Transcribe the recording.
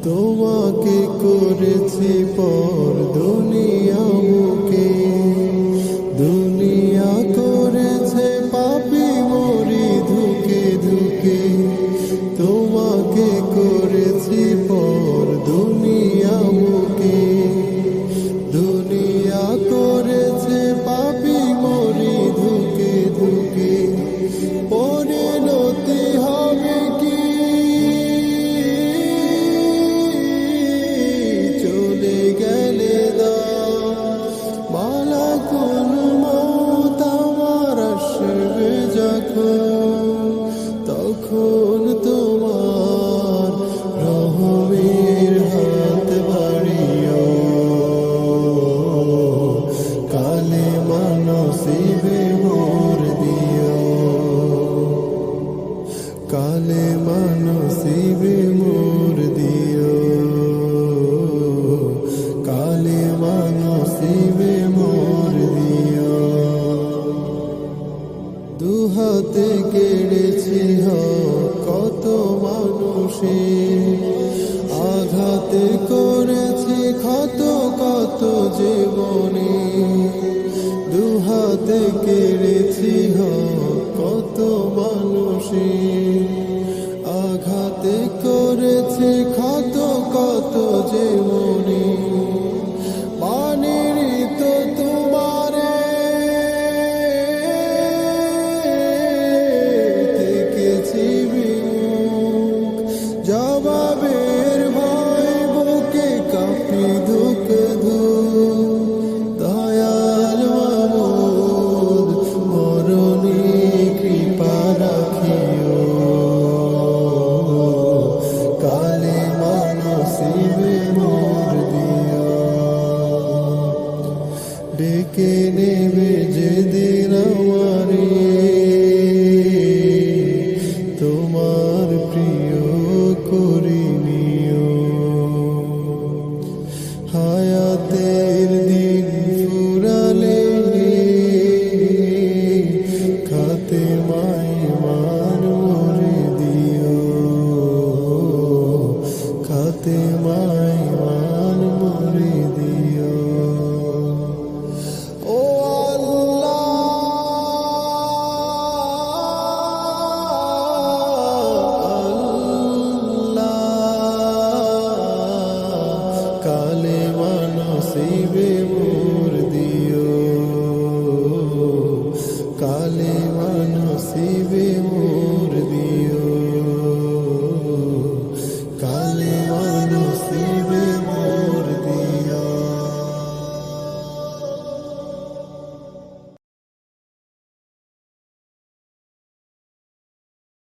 তোমাকে করেছি পর দুনিয়া মুখে, দুনিয়া করেছে পাপী মরি ধুকে ধুকে। তোমাকে করেছি পর দুনিয়া মুখে, দুনিয়া করেছে পাপী মরি ধুকে ধুকে। পরিণতি হবে কি চলে গেলে দাও, মালাকুল মউত আমার আসবে যখন, তখন তোমার রহমের হাত বাড়িও, কালেমা নসিবে মোর দিও, কালেমা নসিবে মোর দিও, কালেমা নসিবে মোর দিও। দুহাতে কেড়েছি কত মানুষের, আঘাতে করেছি ক্ষত কত জীবনে। দুহাতে কেড়েছি কত মানুষের,